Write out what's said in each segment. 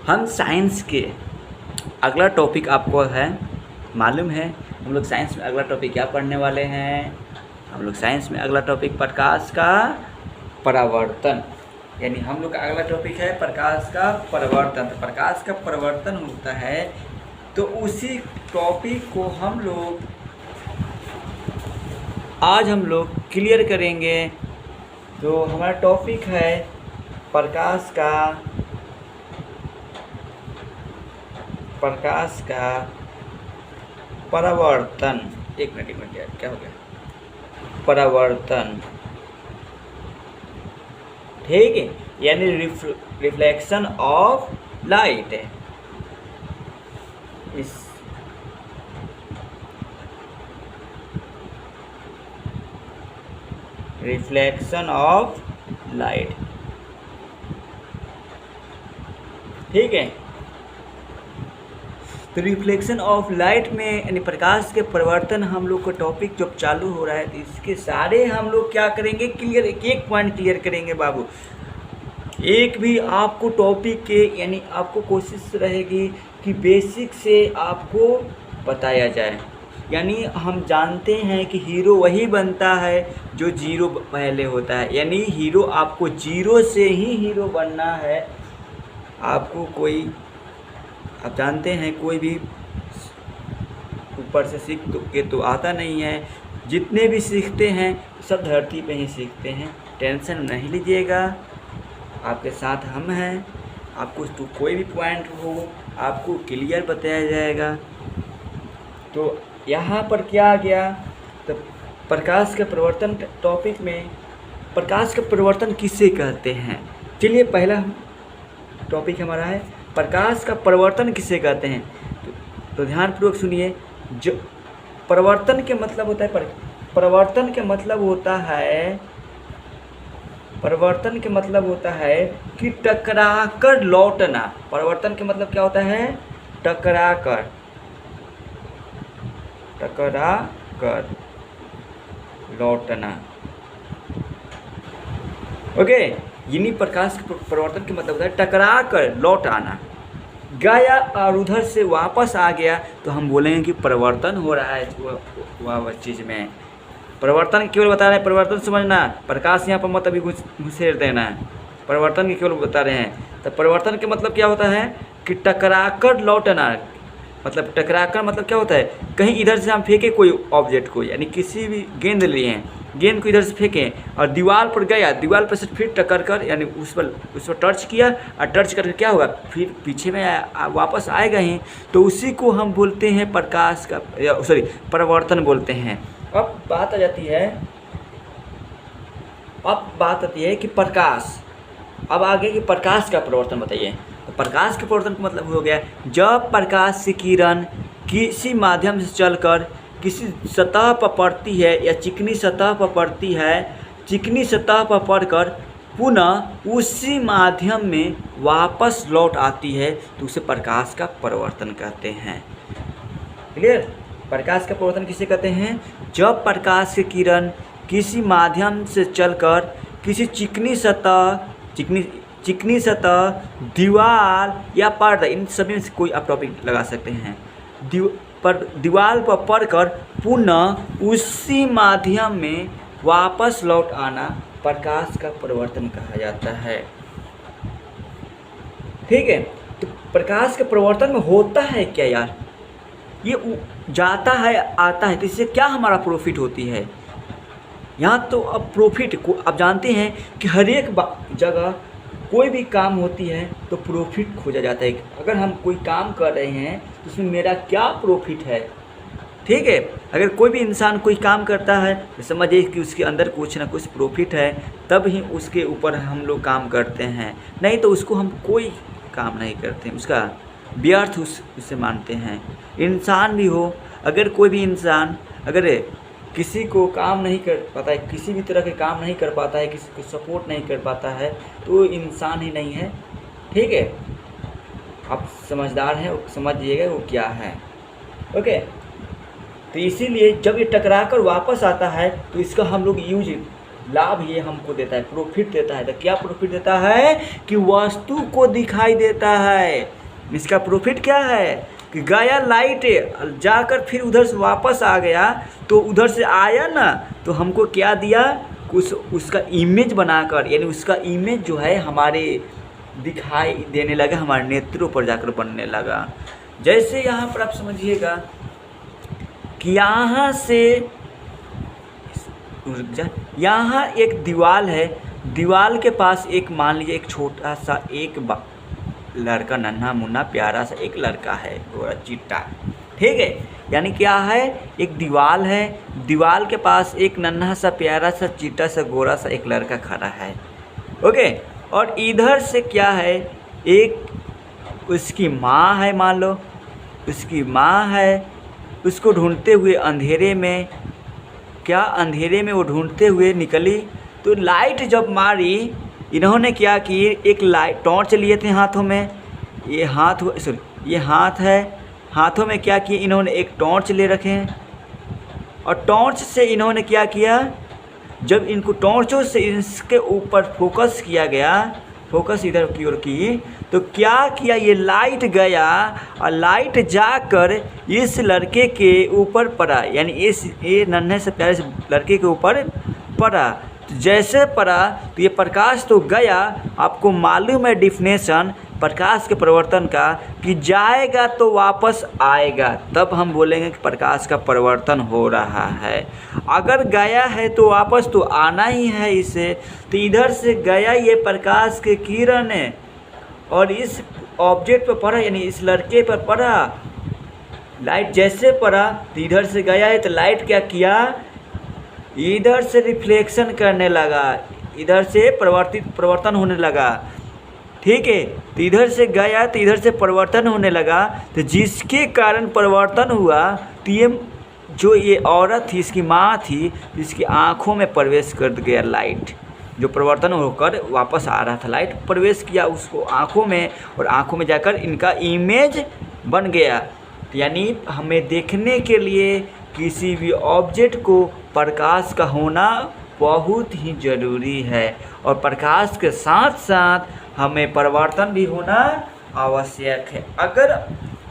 हम साइंस के अगला टॉपिक आपको है मालूम है, हम लोग साइंस में अगला टॉपिक क्या पढ़ने वाले हैं। हम लोग साइंस में अगला टॉपिक प्रकाश का परावर्तन, यानी हम लोग का अगला टॉपिक है प्रकाश का परावर्तन। तो प्रकाश का परावर्तन होता है, तो उसी टॉपिक को आज हम लोग क्लियर करेंगे। तो हमारा टॉपिक है प्रकाश का परावर्तन। एक मिनट यार, क्या हो गया? परावर्तन, ठीक है, यानी रिफ्लेक्शन ऑफ लाइट। इस रिफ्लेक्शन ऑफ लाइट, ठीक है। तो रिफ्लेक्शन ऑफ लाइट में यानी प्रकाश के परिवर्तन हम लोग का टॉपिक जब चालू हो रहा है, तो इसके सारे हम लोग क्या करेंगे, क्लियर एक पॉइंट क्लियर करेंगे बाबू। एक भी आपको टॉपिक के यानी आपको कोशिश रहेगी कि बेसिक से आपको बताया जाए। यानी हम जानते हैं कि हीरो वही बनता है जो जीरो पहले होता है, यानी हीरो आपको जीरो से ही हीरो बनना है। आपको कोई, आप जानते हैं कोई भी ऊपर से सीख के तो आता नहीं है, जितने भी सीखते हैं सब धरती पे ही सीखते हैं। टेंशन नहीं लीजिएगा, आपके साथ हम हैं। आपको तो कोई भी पॉइंट हो आपको क्लियर बताया जाएगा। तो यहाँ पर क्या आ गया, तो प्रकाश का परिवर्तन टॉपिक में प्रकाश का परिवर्तन किसे कहते हैं। चलिए पहला टॉपिक हमारा है प्रकाश का परिवर्तन किसे कहते हैं। तो ध्यानपूर्वक सुनिए। जो परिवर्तन के मतलब होता है परिवर्तन के मतलब होता है कि टकराकर लौटना। परिवर्तन के मतलब क्या होता है, टकराकर लौटना। ओके, यानी प्रकाश के परिवर्तन के मतलब होता है टकरा कर लौट आना। गया और उधर से वापस आ गया तो हम बोलेंगे कि परिवर्तन हो रहा है वह चीज़ में। परिवर्तन केवल बता रहे हैं, परिवर्तन समझना, प्रकाश यहाँ पर मत अभी घुसेड़ देना है। परिवर्तन के केवल बता रहे हैं। तो परिवर्तन के मतलब क्या होता है कि टकरा कर लौटना। मतलब टकराकर मतलब क्या होता है, कहीं इधर से हम फेंके कोई ऑब्जेक्ट को, यानी किसी भी गेंद लिए हैं, गेंद को इधर से फेंकें और दीवार पर गया, दीवार पर से फिर टक्कर कर यानी उस पर टच किया और टच करके क्या होगा, फिर पीछे में वापस आएगा ही। तो उसी को हम बोलते हैं प्रकाश का परिवर्तन बोलते हैं। अब बात आती है कि प्रकाश, अब आगे कि प्रकाश का परिवर्तन बताइए। तो प्रकाश के परिवर्तन का मतलब हो गया जब प्रकाश की किरण किसी माध्यम से चलकर किसी सतह पर पड़ती है या चिकनी सतह पर पड़ती है, चिकनी सतह पर पड़कर पुनः उसी माध्यम में वापस लौट आती है, तो उसे प्रकाश का परिवर्तन कहते हैं। क्लियर? प्रकाश का परिवर्तन किसे कहते हैं, जब प्रकाश की किरण किसी माध्यम से चलकर किसी चिकनी सतह, दीवार या पर्दा, इन सभी में से कोई आप टॉपिक लगा सकते हैं, दीवार पर पड़कर पुनः उसी माध्यम में वापस लौट आना प्रकाश का परिवर्तन कहा जाता है। ठीक है, तो प्रकाश के परिवर्तन में होता है क्या यार, ये जाता है आता है, तो इससे क्या हमारा प्रॉफिट होती है। यहाँ तो अब प्रॉफिट को आप जानते हैं कि हर एक जगह कोई भी काम होती है तो प्रॉफिट खोजा जाता है। अगर हम कोई काम कर रहे हैं तो उसमें मेरा क्या प्रॉफिट है। ठीक है, अगर कोई भी इंसान कोई काम करता है तो समझिए कि उसके अंदर कुछ ना कुछ प्रॉफिट है, तब ही उसके ऊपर हम लोग काम करते हैं, नहीं तो उसको हम कोई काम नहीं करते, उसका व्यर्थ उसे मानते हैं। इंसान भी हो, अगर कोई भी इंसान अगर किसी को काम नहीं कर पाता है, किसी भी तरह के काम नहीं कर पाता है, किसी को सपोर्ट नहीं कर पाता है, तो इंसान ही नहीं है। ठीक है, आप समझदार हैं, समझिएगा वो क्या है। ओके, तो इसीलिए जब ये टकरा कर वापस आता है तो इसका हम लोग लाभ ये हमको देता है, प्रॉफिट देता है। तो क्या प्रॉफिट देता है कि वस्तु को दिखाई देता है, इसका प्रॉफिट क्या है कि गया लाइट जाकर फिर उधर से वापस आ गया, तो उधर से आया ना तो हमको क्या दिया, उसका इमेज बनाकर, यानी उसका इमेज जो है हमारे दिखाई देने लगा, हमारे नेत्रों पर जाकर बनने लगा। जैसे यहाँ पर आप समझिएगा कि यहाँ से यहाँ एक दीवार है, दीवार के पास एक मान लीजिए एक छोटा सा एक लड़का, नन्हा मुन्ना प्यारा सा एक लड़का है, गोरा चिट्टा, ठीक है। यानी क्या है, एक दीवार है, दीवार के पास एक नन्हा सा प्यारा सा चिट्टा सा गोरा सा एक लड़का खड़ा है, ओके। और इधर से क्या है, एक उसकी माँ है, मान लो उसकी माँ है, उसको ढूंढते हुए अंधेरे में, क्या अंधेरे में वो ढूंढते हुए निकली, तो लाइट जब मारी, इन्होंने क्या की, एक लाइट टॉर्च लिए थे हाथों में, ये हाथ ये हाथ है, हाथों में क्या किए इन्होंने, एक टॉर्च ले रखे हैं। और टॉर्च से इन्होंने क्या किया, जब इनको टॉर्चों से इसके ऊपर फोकस किया गया, फोकस इधर की ओर की, तो क्या किया, ये लाइट गया और लाइट जाकर इस लड़के के ऊपर पड़ा, यानी ये नन्हे से प्यारे से लड़के के ऊपर पड़ा। तो जैसे पड़ा तो ये प्रकाश तो गया, आपको मालूम है डिफिनेशन प्रकाश के परिवर्तन का कि जाएगा तो वापस आएगा, तब हम बोलेंगे कि प्रकाश का परिवर्तन हो रहा है। अगर गया है तो वापस तो आना ही है इसे, तो इधर से गया ये प्रकाश के किरण है और इस ऑब्जेक्ट पर पड़ा, यानी इस लड़के पर पड़ा, लाइट जैसे पड़ा तो इधर से गया है, तो लाइट क्या किया, इधर से रिफ्लेक्शन करने लगा, इधर से परिवर्तन होने लगा, ठीक है। तो इधर से गया तो इधर से परिवर्तन होने लगा, तो जिसके कारण परिवर्तन हुआ, तो ये जो ये औरत थी, इसकी माँ थी, इसकी आँखों में प्रवेश कर गया लाइट, जो परिवर्तन होकर वापस आ रहा था, लाइट प्रवेश किया उसको आँखों में, और आँखों में जाकर इनका इमेज बन गया। यानी हमें देखने के लिए किसी भी ऑब्जेक्ट को प्रकाश का होना बहुत ही ज़रूरी है, और प्रकाश के साथ साथ हमें परिवर्तन भी होना आवश्यक है। अगर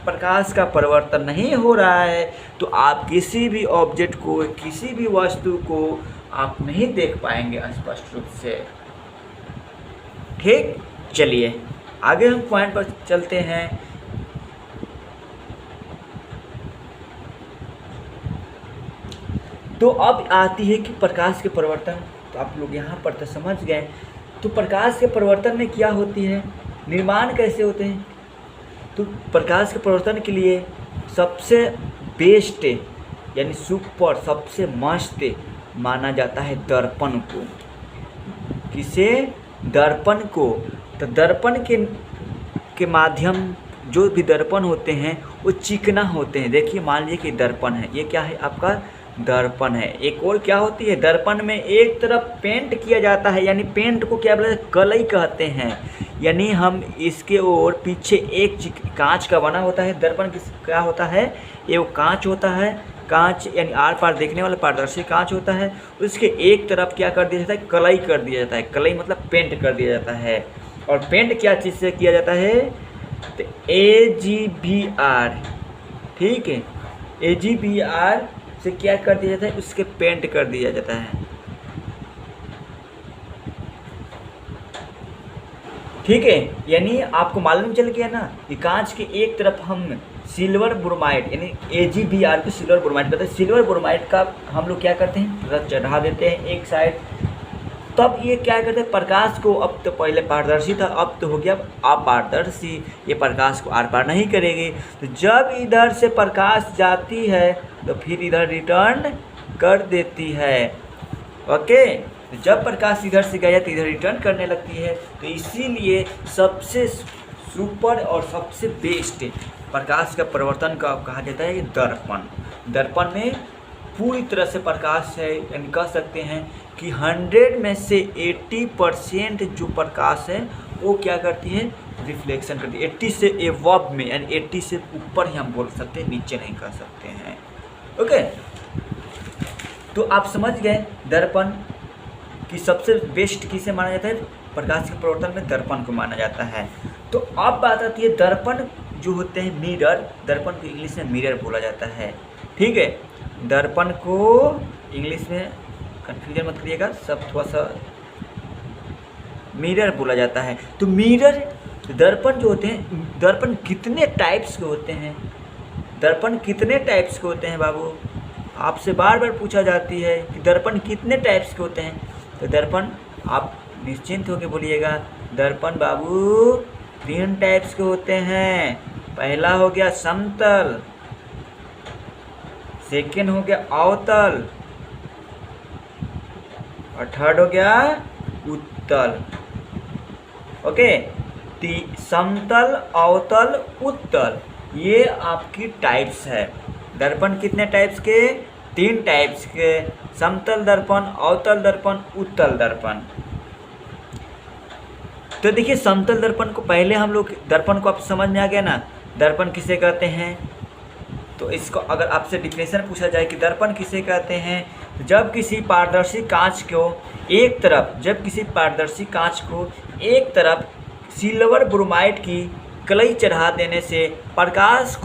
प्रकाश का परिवर्तन नहीं हो रहा है तो आप किसी भी ऑब्जेक्ट को, किसी भी वस्तु को आप नहीं देख पाएंगे स्पष्ट रूप से, ठीक। चलिए आगे हम पॉइंट पर चलते हैं। तो अब आती है कि प्रकाश के परिवर्तन, तो आप लोग यहाँ पर तो समझ गए। तो प्रकाश के परिवर्तन में क्या होती है, निर्माण कैसे होते हैं। तो प्रकाश के परिवर्तन के लिए सबसे बेस्ट, यानी सुपर, सबसे मस्त माना जाता है दर्पण को। किसे, दर्पण को। तो दर्पण के माध्यम जो भी दर्पण होते हैं वो चिकना होते हैं। देखिए मान लीजिए कि दर्पण है, ये क्या है आपका दर्पण है। एक और क्या होती है, दर्पण में एक तरफ पेंट किया जाता है, यानी पेंट को क्या बोलते हैं, कलई कहते हैं। यानी हम इसके और पीछे एक कांच का बना होता है। दर्पण क्या होता है, ये वो कांच होता है, कांच यानी आर पार देखने वाला पारदर्शी कांच होता है। उसके एक तरफ क्या कर दिया जाता है, कलई कर दिया जाता है। कलई मतलब पेंट कर दिया जाता है। और पेंट क्या चीज़ से किया जाता है, तो AGBR, ठीक है, AGBR से क्या कर दिया जाता है, उसके पेंट कर दिया जाता है, ठीक है। यानी आपको मालूम चल गया ना कि कांच के एक तरफ हम सिल्वर ब्रोमाइड, यानी AGBR को सिल्वर ब्रोमाइड कहते हैं। सिल्वर ब्रोमाइड का हम लोग क्या करते हैं, रस चढ़ा देते हैं एक साइड, तब ये क्या करते हैं, प्रकाश को, अब तो पहले पारदर्शी था, अब तो हो गया अपारदर्शी, ये प्रकाश को आर पार नहीं करेगी। तो जब इधर से प्रकाश जाती है तो फिर इधर रिटर्न कर देती है, ओके। तो जब प्रकाश इधर से गया तो इधर रिटर्न करने लगती है। तो इसीलिए सबसे सुपर और सबसे बेस्ट प्रकाश का परिवर्तन का कहा जाता है दर्पण। दर्पण में पूरी तरह से प्रकाश है, यानी कह सकते हैं कि 100 में से 80% जो प्रकाश है वो क्या करती है, रिफ्लेक्शन करती है। 80 से एबव में, यानी 80 से ऊपर ही हम बोल सकते हैं, नीचे नहीं कर सकते हैं, ओके। तो आप समझ गए दर्पण कि सबसे बेस्ट किसे माना जाता है, प्रकाश के परिवर्तन में दर्पण को माना जाता है। तो अब बात आती है दर्पण जो होते हैं मिरर, दर्पण को इंग्लिश में मिरर बोला जाता है। ठीक है, दर्पण को इंग्लिश में कन्फ्यूजन मत करिएगा, सब थोड़ा सा मिरर बोला जाता है। तो मिरर दर्पण जो होते हैं, दर्पण कितने टाइप्स के होते हैं, दर्पण कितने टाइप्स के होते हैं बाबू, आपसे बार बार पूछा जाती है कि दर्पण कितने टाइप्स के होते हैं। तो दर्पण आप निश्चिंत होकर बोलिएगा, दर्पण बाबू 3 टाइप्स के होते हैं। पहला हो गया समतल, सेकेंड हो गया अवतल, और थर्ड हो गया उत्तल। ओके, समतल, अवतल, उत्तल, ये आपकी टाइप्स है। दर्पण कितने टाइप्स के? 3 टाइप्स के, समतल दर्पण, अवतल दर्पण, उत्तल दर्पण। तो देखिए समतल दर्पण को पहले हम लोग, दर्पण को आप समझ में आ गया ना, दर्पण किसे कहते हैं। तो इसको अगर आपसे डिफिनेशन पूछा जाए कि दर्पण किसे कहते हैं, जब किसी पारदर्शी कांच को एक तरफ, जब किसी पारदर्शी कांच को एक तरफ सिल्वर ब्रोमाइड की कलई चढ़ा देने से प्रकाश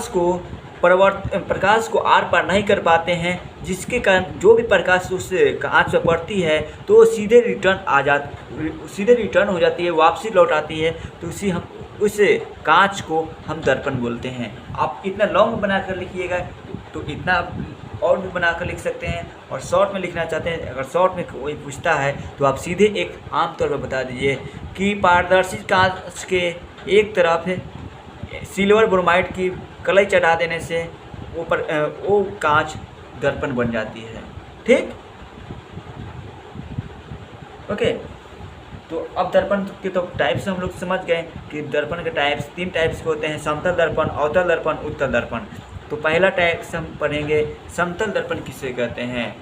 को आर पार नहीं कर पाते हैं, जिसके कारण जो भी प्रकाश उस कांच पर पड़ती है तो सीधे रिटर्न हो जाती है, वापसी लौट आती है। तो उस कांच को हम दर्पण बोलते हैं। आप इतना लॉन्ग बनाकर लिखिएगा तो इतना और भी बनाकर लिख सकते हैं, और शॉर्ट में लिखना चाहते हैं, अगर शॉर्ट में कोई पूछता है तो आप सीधे एक आम तौर पर बता दीजिए कि पारदर्शी कांच के एक तरफ सिल्वर ब्रोमाइड की कलई चढ़ा देने से वो कांच दर्पण बन जाती है। ठीक, ओके। तो अब दर्पण के तो टाइप्स हम लोग समझ गए कि दर्पण के टाइप्स 3 टाइप्स के होते हैं, समतल दर्पण, अवतल दर्पण, उत्तल दर्पण। तो पहला टाइप्स हम पढ़ेंगे, समतल दर्पण किसे कहते हैं।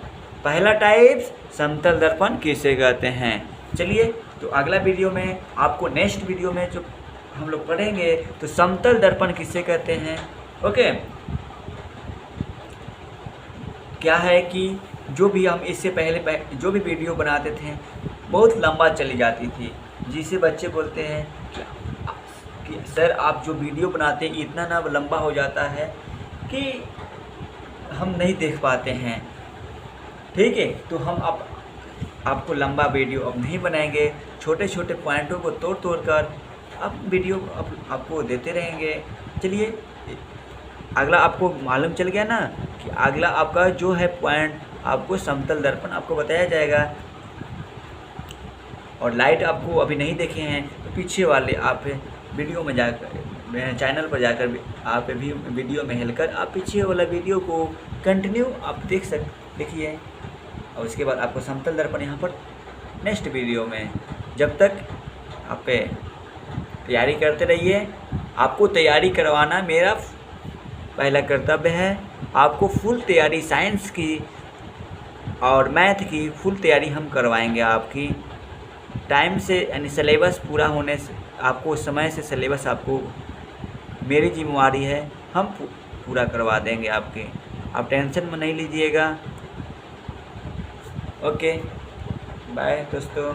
पहला टाइप्स समतल दर्पण किसे कहते हैं। चलिए, तो अगला वीडियो में आपको, नेक्स्ट वीडियो में जो हम लोग पढ़ेंगे तो समतल दर्पण किसे कहते हैं। ओके, क्या है कि जो भी हम इससे पहले जो भी वीडियो बनाते थे बहुत लंबा चली जाती थी, जिसे बच्चे बोलते हैं कि सर आप जो वीडियो बनाते हैं इतना ना लंबा हो जाता है कि हम नहीं देख पाते हैं। ठीक है, तो हम आपको लंबा वीडियो अब नहीं बनाएंगे, छोटे छोटे पॉइंटों को तोड़ कर अब वीडियो आपको देते रहेंगे। चलिए, अगला आपको मालूम चल गया ना कि अगला आपका जो है पॉइंट, आपको समतल दर्पण आपको बताया जाएगा। और लाइट आपको अभी नहीं देखे हैं तो पीछे वाले आप वीडियो में जाकर, चैनल पर जाकर आप भी वीडियो में हिलकर आप पीछे वाला वीडियो को कंटिन्यू आप देखिए, और उसके बाद आपको समतल दर्पण यहाँ पर नेक्स्ट वीडियो में। जब तक आप तैयारी करते रहिए, आपको तैयारी करवाना मेरा पहला कर्तव्य है। आपको फुल तैयारी, साइंस की और मैथ की फुल तैयारी हम करवाएंगे आपकी टाइम से, यानी सिलेबस पूरा होने से, आपको समय से सिलेबस आपको, मेरी जिम्मेवारी है, हम पूरा करवा देंगे आपके। आप टेंशन में नहीं लीजिएगा। ओके, बाय दोस्तों।